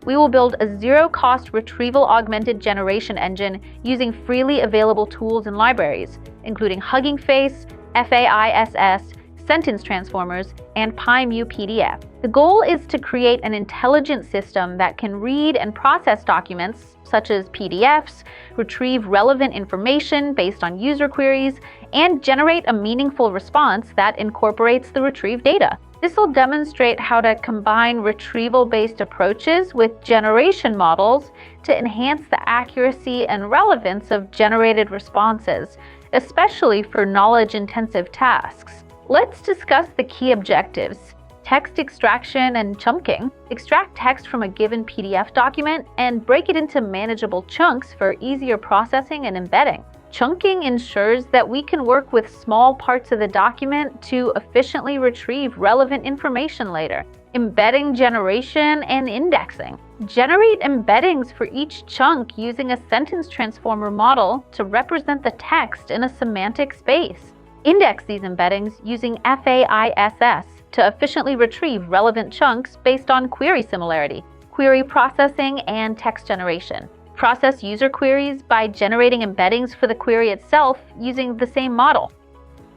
we will build a zero-cost retrieval-augmented generation engine using freely available tools and libraries, including Hugging Face, FAISS, sentence transformers, and PyMuPDF. The goal is to create an intelligent system that can read and process documents, such as PDFs, retrieve relevant information based on user queries, and generate a meaningful response that incorporates the retrieved data. This will demonstrate how to combine retrieval-based approaches with generation models to enhance the accuracy and relevance of generated responses, especially for knowledge-intensive tasks. Let's discuss the key objectives. Text extraction and chunking. Extract text from a given PDF document and break it into manageable chunks for easier processing and embedding. Chunking ensures that we can work with small parts of the document to efficiently retrieve relevant information later. Embedding generation and indexing. Generate embeddings for each chunk using a sentence transformer model to represent the text in a semantic space. Index these embeddings using FAISS to efficiently retrieve relevant chunks based on query similarity, query processing, and text generation. Process user queries by generating embeddings for the query itself using the same model.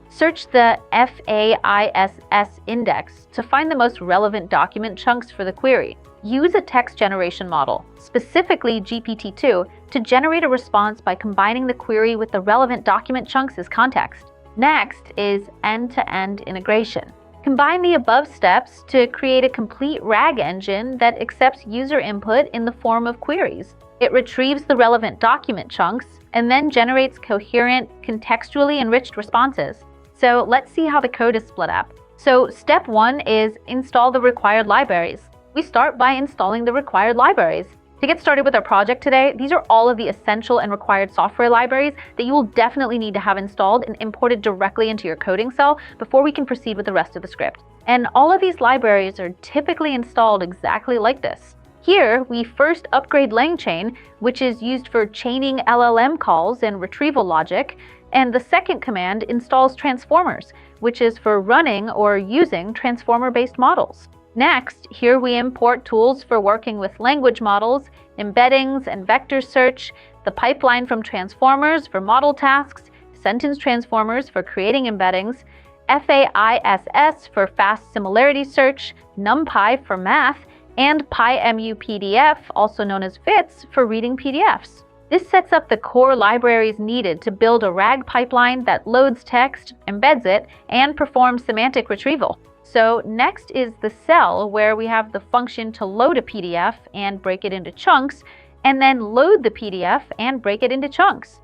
Search the FAISS index to find the most relevant document chunks for the query. Use a text generation model, specifically GPT-2, to generate a response by combining the query with the relevant document chunks as context. Next is end-to-end integration. Combine the above steps to create a complete RAG engine that accepts user input in the form of queries. It retrieves the relevant document chunks and then generates coherent, contextually enriched responses. So let's see how the code is split up. So step 1 is install the required libraries. We start by installing the required libraries. To get started with our project today, these are all of the essential and required software libraries that you will definitely need to have installed and imported directly into your coding cell before we can proceed with the rest of the script. And all of these libraries are typically installed exactly like this. Here, we first upgrade LangChain, which is used for chaining LLM calls and retrieval logic, and the second command installs transformers, which is for running or using transformer-based models. Next, here we import tools for working with language models, embeddings and vector search, the pipeline from transformers for model tasks, sentence transformers for creating embeddings, FAISS for fast similarity search, NumPy for math, and PyMuPDF, also known as FAISS, for reading PDFs. This sets up the core libraries needed to build a RAG pipeline that loads text, embeds it, and performs semantic retrieval. So next is the cell where we have the function to load a PDF and break it into chunks, and then load the PDF and break it into chunks.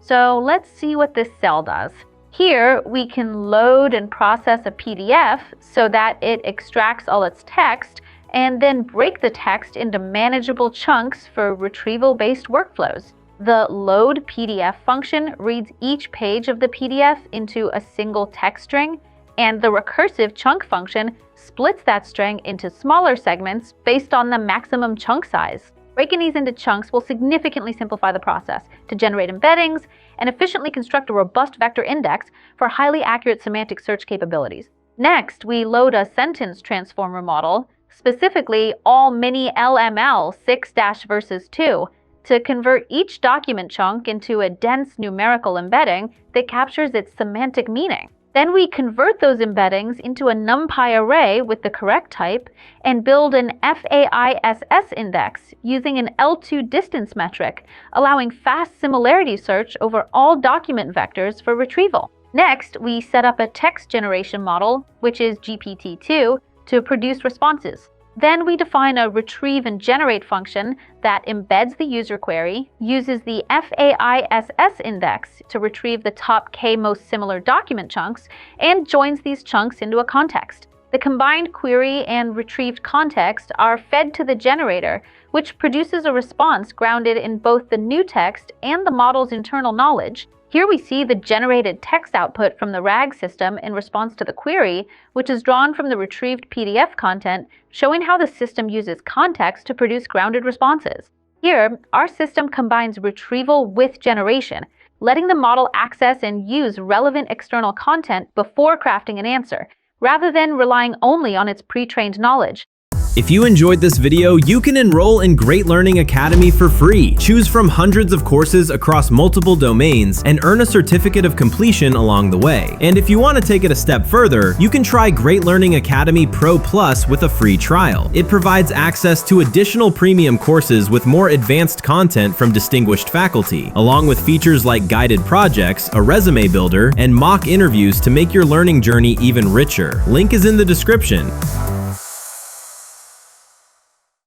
So let's see what this cell does. Here we can load and process a PDF so that it extracts all its text and then break the text into manageable chunks for retrieval-based workflows. The load PDF function reads each page of the PDF into a single text string, and the recursive chunk function splits that string into smaller segments based on the maximum chunk size. Breaking these into chunks will significantly simplify the process to generate embeddings and efficiently construct a robust vector index for highly accurate semantic search capabilities. Next, we load a sentence transformer model, specifically all MiniLM 6-versus2, to convert each document chunk into a dense numerical embedding that captures its semantic meaning. Then we convert those embeddings into a NumPy array with the correct type and build an FAISS index using an L2 distance metric, allowing fast similarity search over all document vectors for retrieval. Next, we set up a text generation model, which is GPT-2, to produce responses. Then we define a retrieve and generate function that embeds the user query, uses the FAISS index to retrieve the top K most similar document chunks, and joins these chunks into a context. The combined query and retrieved context are fed to the generator, which produces a response grounded in both the new text and the model's internal knowledge. Here we see the generated text output from the RAG system in response to the query, which is drawn from the retrieved PDF content, showing how the system uses context to produce grounded responses. Here, our system combines retrieval with generation, letting the model access and use relevant external content before crafting an answer, rather than relying only on its pre-trained knowledge. If you enjoyed this video, you can enroll in Great Learning Academy for free. Choose from hundreds of courses across multiple domains and earn a certificate of completion along the way. And if you want to take it a step further, you can try Great Learning Academy Pro Plus with a free trial. It provides access to additional premium courses with more advanced content from distinguished faculty, along with features like guided projects, a resume builder, and mock interviews to make your learning journey even richer. Link is in the description.